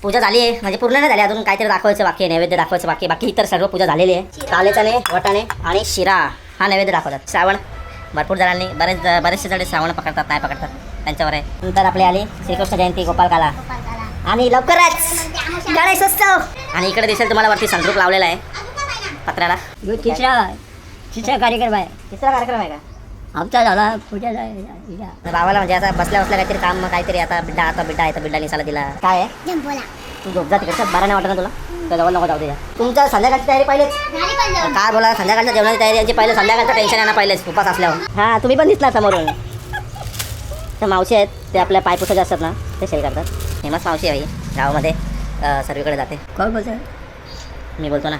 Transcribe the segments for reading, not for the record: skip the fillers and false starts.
पूजा झाली आहे, म्हणजे पूर्ण नाही झाली अजून, काहीतरी दाखवायचं बाकी आहे, नैवेद्य दाखवायचं बाकी इतर सर्व पूजा झालेली आहे. काले चणे, वाटाणे आणि शिरा हा नैवेद्य दाखवतात. श्रावण भरपूर जणांनी बरेचसे जण श्रावण पकडतात, नाही पकडतात त्यांच्यावर आहे. नंतर आपली आली श्रीकृष्ण जयंती, गोपालकाला आणि लवकरच गणेशोत्सव. आणि इकडे दिसेल तुम्हाला वरती संद्रूप लावलेला आहे पत्र्याला. तिसरा कार्यक्रम आहे. तिसरा कार्यक्रम आहे का आमचा झाला पूजा भावाला? म्हणजे आता बसल्या काहीतरी काम, काहीतरी आता बिड्डा निसाला दिला. काय आहे तू झोप जा तिकडे, बरं नाही वाटत ना तुला? तर जवळ नको जाऊ दे. तुमच्या संध्याकाळची तयारी पहिलेच काय बोला, संध्याकाळच्या जेवणाची तयारी यांची पहिले, संध्याकाळचं टेन्शन आहे ना पहिलेच उपास असल्यावर. हां तुम्ही पण दिसला समोरून. तर मावशी आहेत ते आपल्या पायपुसं जे असतात ना ते सेल करतात. फेमस मावशी आहे गावामध्ये, सर्वीकडे जाते. कोण बोलतो? मी बोलतो ना,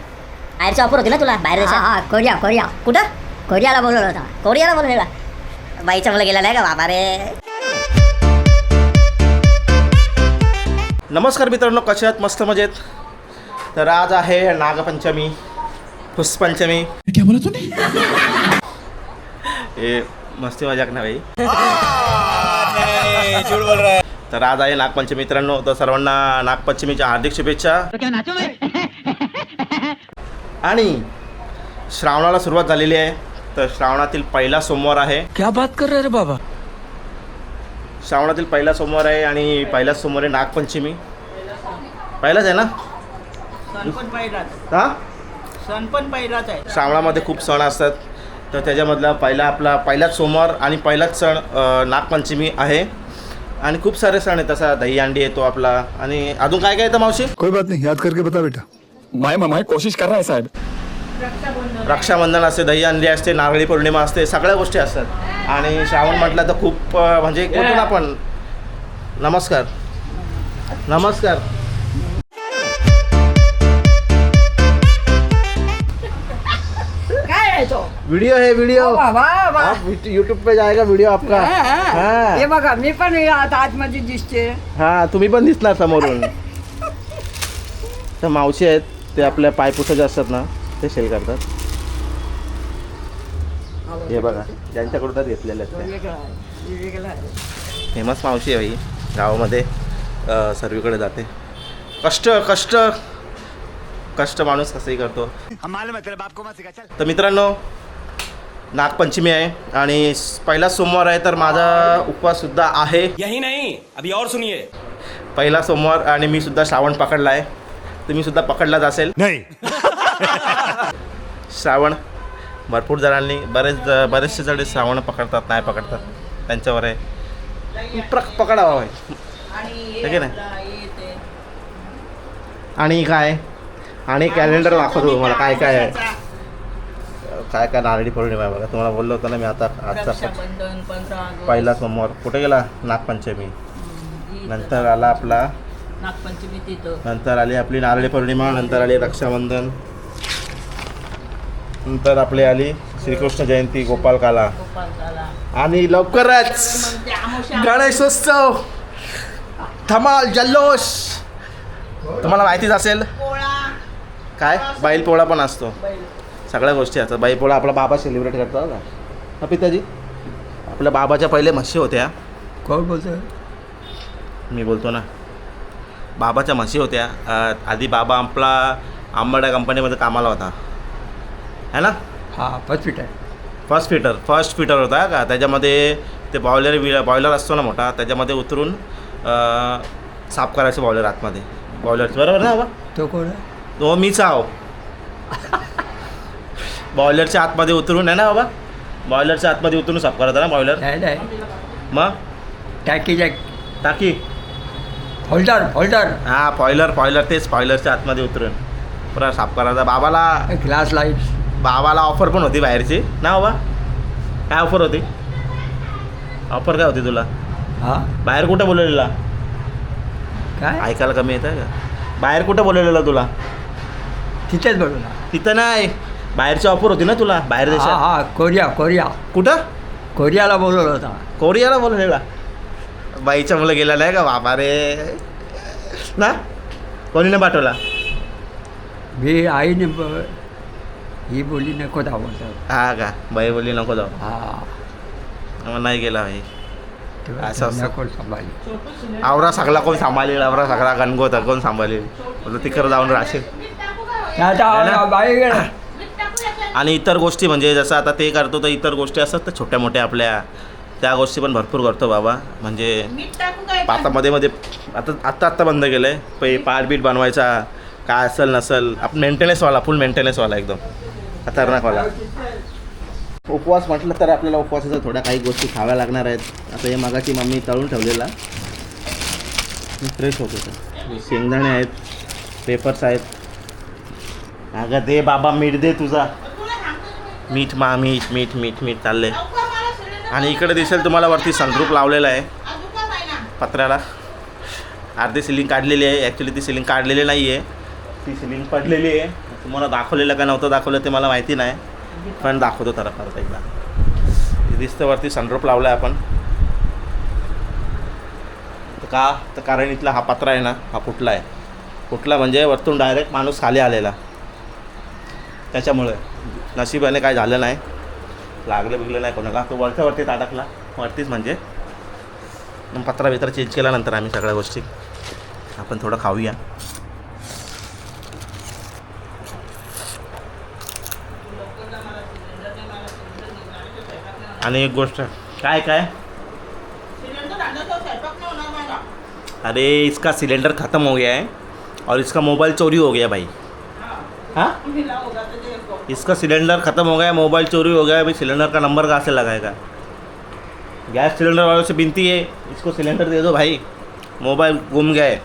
बाहेरची ऑफर होती ना तुला बाहेर देशात. हां कोरिया कुठं? कोरियाला बोलवलं होता. कोरियाला बोललेला बाईच्या मला गेला नाही का बाबा रे. नमस्कार मित्रांनो, कसे आहात? मस्त मजेत. तर आज आहे नागपंचमी, पुष्पंचमी. क्या बोला तूने? हे मस्ती मजाक ना भाई. तर आज आहे नागपंचमी मित्रांनो, तर सर्वांना नागपंचमीच्या हार्दिक शुभेच्छा. आणि श्रावणाला सुरुवात झालेली आहे. तर श्रावणातील पहिला सोमवार आहे. क्या बात कर रहे रे बाबा? श्रावणातील पहिला सोमवार आहे आणि पहिलाच सोमवार आहे नागपंचमी. पहिलाच आहे ना? हा, सण पण पहिलाच आहे. श्रावणामध्ये खूप सण असतात, तर त्याच्यामधला आपला पहिलाच सोमवार आणि पहिलाच सण नागपंचमी आहे. आणि खूप सारे सण आहेत, तसा दहीहंडी येतो आपला. आणि अजून काय काय येतं मावशी? कोई बात नहीं, याद करके बता बेटा. मैं कोशिश कर रहा है साहब. रक्षाबंधन असते, दहीहंडी असते, नारळी पौर्णिमा असते, सगळ्या गोष्टी असतात. आणि श्रावण म्हटलं तर खूप म्हणजे बोलतो ना आपण. नमस्कार. काय आहे तो? वीडियो है वीडियो. वाह. यूट्यूब पे जाएगा वीडियो आपका. हे बघा, मी पण आता आतमध्ये दिसते. हा तुम्ही पण दिसणार समोरून. तर मावशी आहेत ते आपल्या पायपुसं जे असतात ना ते सेल करतात. हे बघा ज्यांच्याकडूनच घेतलेले आहेत ते. फेमस मावशी आहे भाई, गावामध्ये सर्वीकडे जाते. कष्ट माणूस कसंही करतो. तर मित्रांनो, नागपंचमी आहे आणि पहिला सोमवार आहे, तर माझा उपवास सुद्धा आहे. यही नहीं, अभी और सुनिए. पहिला सोमवार आणि मी सुद्धा श्रावण पकडला आहे. तुम्ही सुद्धा पकडलाच असेल. नहीं. श्रावण भरपूर जणांनी बरेचसे जण श्रावण पकडतात, नाही पकडतात त्यांच्यावर आहे. पकडावा आहे की नाही. आणि काय आणि कॅलेंडर दाखवतो तुम्हाला काय काय आहे. काय नारळी पौर्णिमा आहे बघा. तुम्हाला बोललो होतं ना मी आता. आजचा पहिला सोमवार कुठे गेला? नागपंचमी. नंतर आला आपला नागपंचमी तिथं. नंतर आली आपली नारळी पौर्णिमा. नंतर आली रक्षाबंधन. नंतर आपली आली श्रीकृष्ण जयंती, गोपालकाला. आणि लवकरच गणेशोत्सव, धमाल जल्लोष. तुम्हाला माहितीच असेल काय, बैलपोळा पण असतो. सगळ्या गोष्टी असतात. बैलपोळा आपला बाबा सेलिब्रेट करतो का. हा पिताजी, आपल्या बाबाच्या पहिले म्हशी होत्या. कोण बोलतो? मी बोलतो ना. बाबाच्या म्हशी होत्या. आधी बाबा आपला आंबाड्या कंपनीमध्ये कामाला होता है ना. हाँ फर्स्ट फर्स्ट फिटर होता का. त्याच्यामध्ये ते बॉयलर असतो ना मोठा, त्याच्यामध्ये उतरून साफ करायचं बॉयलर आतमध्ये. बॉयलरचं बरोबर ना बाबा? तो कोण आहे? तो मीच आहो. बॉयलरच्या आतमध्ये उतरून आहे ना बाबा, बॉयलरच्या आतमध्ये उतरून साफ करायचा ना बॉयलर. नाही मग टाकी होल्डर हां बॉयलर तेच बॉयलरच्या आतमध्ये उतरून पुरा साफ करायचा. Glass light. बाबाला ऑफर पण होती बाहेरची ना बाबा. काय ऑफर होती? ऑफर काय होती तुला? हां बाहेर कुठं बोलवलेला? काय ऐकायला कमी येतं का? बाहेर कुठं बोलवलेलं तुला? तिथेच बोलवला. तिथं नाही, बाहेरची ऑफर होती ना तुला बाहेर देशात. हां कोरिया कुठं? कोरियाला बोलवलं होता. कोरियाला बोलवलेला. बाईच्या मुलं गेला नाही का बाबा रे ना. कोणीने पाठवला? मी आईने ही बोली नको धावतात. हा का. बाई बोलली नको जाऊ. हां मग नाही गेला भाई. असं असतं. कोण सांभाळली आवरा सगळा कोण सांभाळेल, आवरा सगळा गणगोता कोण सांभाळेल, बोलतो तिकडं जाऊन राहशील. आता बाई गेला आणि इतर गोष्टी म्हणजे जसं आता ते करतो तर इतर गोष्टी असतात तर छोट्या मोठ्या आपल्या त्या गोष्टी पण भरपूर करतो बाबा. म्हणजे आता मध्ये मध्ये आत्ता बंद केलं आहे. पारबीट बनवायचा काय असेल नसेल आपण मेंटेनन्सवाला, फुल मेंटेनन्सवाला, एकदम खतरनाकवाला. उपवास म्हटलं तर आपल्याला उपवासाच्या थोड्या काही गोष्टी खाव्या लागणार आहेत. आता हे मगाची मम्मी तळून ठेवलेला फ्रेश होत होतं. शेंगदाणे आहेत, पेपर्स आहेत. अगं दे बाबा मीठ दे तुझा, मीठ मीठ मीठ मीठ मीठ चाललंय. आणि इकडे दिसेल तुम्हाला वरती सनरूफ लावलेला आहे पत्र्याला. अर्धी सिलिंग काढलेली आहे. ॲक्च्युली ती सिलिंग काढलेली नाही आहे, ती सिलिंग पडलेली आहे. तुम्हाला दाखवलेलं का नव्हतं दाखवलं ते मला माहिती नाही, पण दाखवतो त्याला परत एकदा. दिसतं वरती सनरूफ लावला आहे आपण. का तर कारण इथला हा पत्रा आहे ना, हा फुटला आहे. फुटला म्हणजे वरतून डायरेक्ट माणूस खाली आलेला, त्याच्यामुळे नशिबाने काय झालं नाही, लागलं बिगलं नाही कोणाला. तो वरती अडकला वरतीच. म्हणजे मग पत्रा बित्रा चेंज केल्यानंतर आम्ही सगळ्या गोष्टी आपण थोडं खाऊया. आणि एक गोष्ट काय काय अरे इसका सिलेंडर ख़त्म हो गया है और इसका मोबाइल चोरी हो गया भाई. हाँ इसका सिलेंडर ख़त्म हो गया, मोबाइल चोरी हो गया. भाई सिलेंडर का नंबर कहाँ से लगाएगा? गैस सिलेंडर वालों से विनती है, इसको सिलेंडर दे दो भाई. मोबाईल गुम गया है,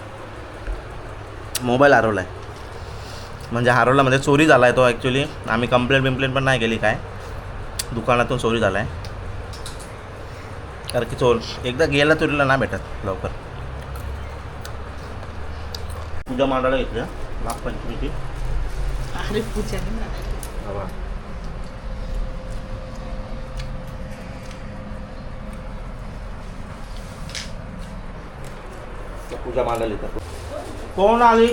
मोबाईल हरवला आहे. म्हणजे हरवला म्हणजे चोरी झाला आहे तो. ॲक्च्युली आम्ही कंप्लेंट पण नाही केली, काय दुकानातून चोरी झाला आहे. कारण की चोर एकदा गेला चोरीला नाही भेटत लवकर. पूजा मांडायला घेतल्या नागपंचमीची. अरे पूजा पूजा मांडायला येतात. कोण आली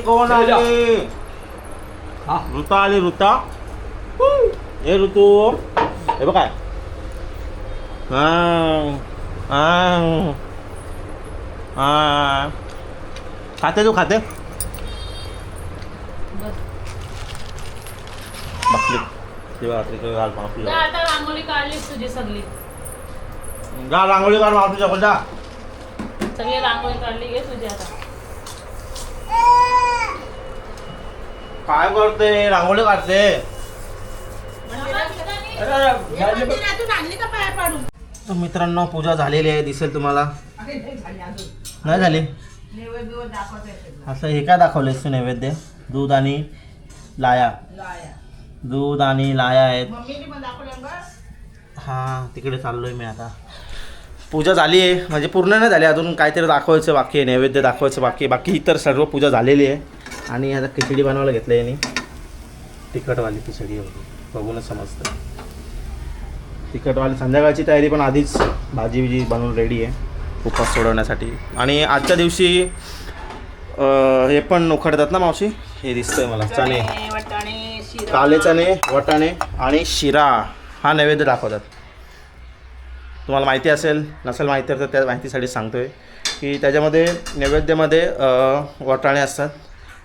हा ऋता आली. ऋता हे ऋतू हे बघ काय. खाते तू खाते बसली तेव्हा घाल मावशी आता रांगोळी काढलीस तुझी सगळी जा रांगोळी काढ मावशीच्या पण जा. सगळी रांगोळी काढली घे तुझी आता. काय करते रांगोळी काढते. तर मित्रांनो पूजा झालेली आहे दिसेल तुम्हाला. नाही झाली असं हे काय दाखवलेस तू नैवेद्य? दूध आणि लाया. दूध आणि लाया आहेत. हां तिकडे चाललोय मी आता. पूजा झाली आहे म्हणजे पूर्ण नाही झाली अजून, काहीतरी दाखवायचं बाकी आहे, नैवेद्य दाखवायचं बाकी. बाकी इतर सर्व पूजा झालेली आहे. आणि आता खिचडी बनवायला घेतलं आहे यांनी, तिखटवाली खिचडी होती, बघूनच समजतं. तिखटवाली संध्याकाळची तयारी पण आधीच भाजी बिजी बनवून रेडी आहे उपवास सोडवण्यासाठी. आणि आजच्या दिवशी हे पण उखडतात ना मावशी, हे दिसतंय मला. चणे, काले चणे, वटाणे आणि शिरा हा नैवेद्य दाखवतात. तुम्हाला माहिती असेल नसेल माहिती तर त्या माहितीसाठी सांगतो आहे की त्याच्यामध्ये नैवेद्यामध्ये वटाणे असतात,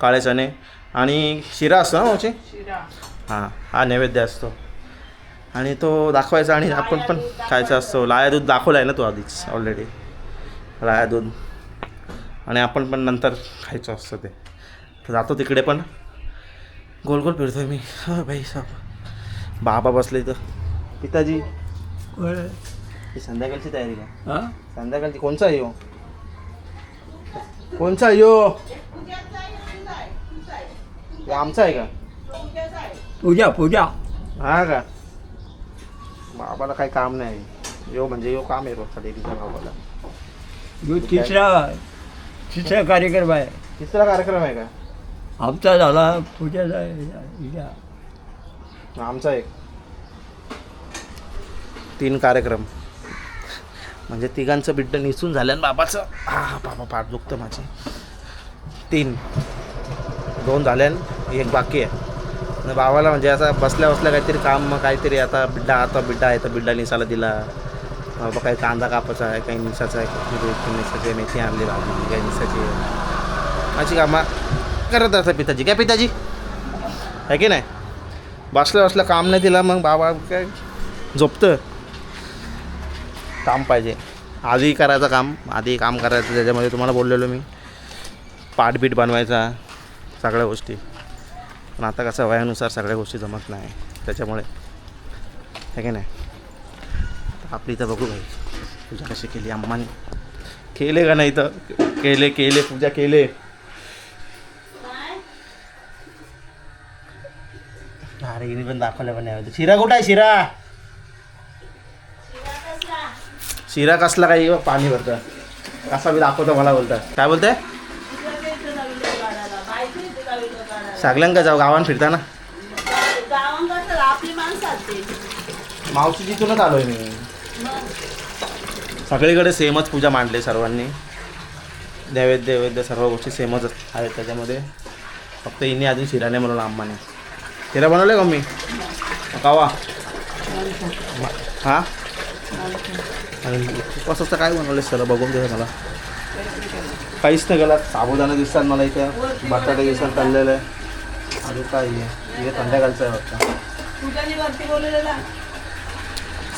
काळे चणे आणि शिरा असतो ना मावशी. हां हा नैवेद्य असतो आणि तो दाखवायचा आणि आपण पण खायचा असतो. लाया दूध दाखवलं आहे ना तो आधीच ऑलरेडी, लाया दूध. आणि आपण पण नंतर खायचं असतं ते. तर जातो तिकडे पण गोल गोल फिरतो आहे मी. हो भाई साहेब बाबा बसले तर. पिताजी ही संध्याकाळची तयारी का? हा संध्याकाळची कोणचा यो कोणचा यो हे आमचा आहे का? पूजा पूजा हा का? बाबाला काही काम नाही. यो म्हणजे यो काम आहे रोजचा डेलीचा बाबाला. यो तिसरा कार्यक्रम आहे. तिसरा कार्यक्रम आहे का? आमचा झाला पूजाचा. आमचा एक 3 कार्यक्रम म्हणजे तिघांचं बिड्ड निसून झालं बाबाचं. हा बाबा पाठ दुखतं माझी. 2 झाल्यान एक बाकी आहे. बाबाला म्हणजे असं बसल्या काहीतरी काम, मग काहीतरी आता बिड्डा आहे तर बिड्डा निसाला दिला, बाबा काही कांदा कापायचा आहे, काही निसाचा आहे, काही निसाची मेथी आणली भाजी, काही निसाची आहे. अशी कामं करत असतात पिताजी. काय पिताजी आहे की नाही? बसलं काम नाही दिला मग बाबा काय झोपतं. काम पाहिजे, आधी करायचं काम, आधी काम करायचं. त्याच्यामध्ये तुम्हाला बोललेलो मी, पाठबीट बनवायचा, सगळ्या गोष्टी. पण आता कसं वयानुसार सगळ्या गोष्टी जमत नाही, त्याच्यामुळे आहे की नाही. आपली इथं बघू भाई पूजा कशी केली अम्माने. केले का नाही तर केले पूजा केले. अरे हिने पण दाखवलं पण नाही. शिरा कुठं आहे? शिरा कसला काही पाणी भरतं कसा बी दाखवतो मला. बोलतात काय बोलताय? सगळ्यांका जाऊ गावान फिरता ना. मावशी जिथूनच आलोय मी. सगळीकडे सेमच पूजा मांडली सर्वांनी. नैवेद्य सर्व गोष्टी सेमच आहेत त्याच्यामध्ये. फक्त हिने अजून शिरा नाही म्हणून अम्माने. शिरा बनवले का मी कावा? हां आणि उपवासाचं काय बनवलं सर बघून दे मला. काहीच नाही गेला. साबुदाणा दिसतात मला इथे, बटाटे दिसतात तळलेलं आहे. अजून काय हे संध्याकाळचं आहे वाटतं.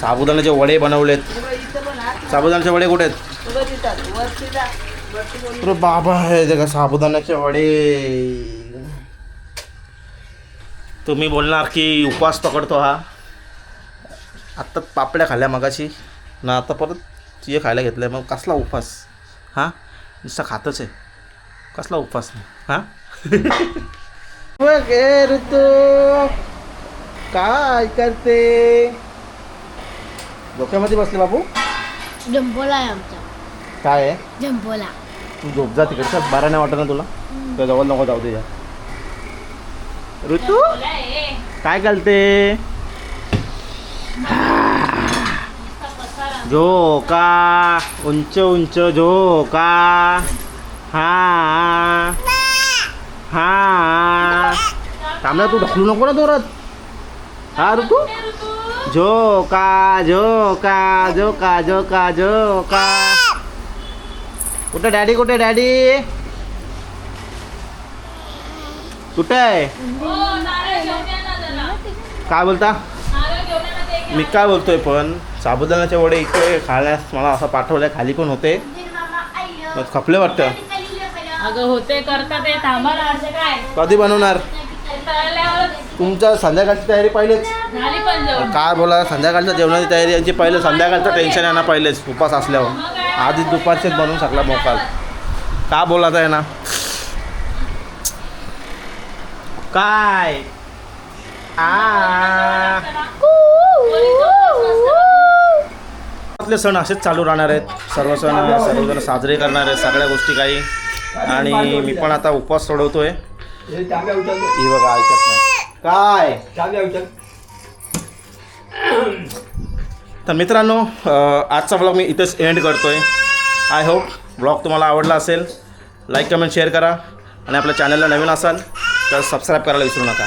साबुदाण्याचे वडे बनवलेत. साबुदाण्याचे वडे कुठे आहेत? अरे बाबा आहे ते का साबुदाण्याचे वडे. तुम्ही बोलणार की उपवास पकडतो हा. आत्ता पापड्या खाल्ल्या मगाशी ना, आता परत चिये खायला घेतलं. मग कसला उपवास हां? नुसतं खातच आहे, कसला उपवास नाही हां. ऋतू काय करते? डोक्यामध्ये बसले बाबू. जंपोला आहे आमचा. काय आहे? जंपोला. तू झोप जा तिकडच्या. बारा नाही वाटत ना तुला? तुझ्या जवळ नको जाऊ तुझ्या. ऋतू काय करते? झोका उंच उंच झोका. हा हा थांबला तू, ढकलू नको ना जोरात. हा ऋतू झोका झोका झोका झोका झोका. कुठे डॅडी? कुठे डॅडी? कुठे आहे? काय बोलता? मी काय बोलतोय पण साबुदाण्याचे वडे इथे खाण्यास मला असं पाठवलंय. खाली पण होते मग खपले वाटतं. अगं होते करतात ते, थांबा ना. असे काय कधी बनवणार? तुमच्या संध्याकाळची तयारी पहिलेच झाली पण जेवण. काय बोला, संध्याकाळच्या जेवणाची तयारी यांची पहिले. संध्याकाळचं टेन्शन आहे ना पहिलेच उपास असल्यावर. आधी दुपारचेच बनवून सगळा मोकाल. का बोलायचं आहे ना काय? आपले सण असेच चालू राहणार आहेत. सर्व सण सर्वजण साजरे करणार आहेत सगळ्या गोष्टी काही. आणि मी पण आता उपवास सोडवतोय. ही बघा ऐकत नाही काय. तर मित्रांनो आजचा ब्लॉग मी इथेच एंड करतोय. आय होप ब्लॉग तुम्हाला आवडला असेल. लाईक कमेंट शेअर करा आणि आपल्या चॅनलला नवीन असाल तर सबस्क्राईब करायला विसरू नका.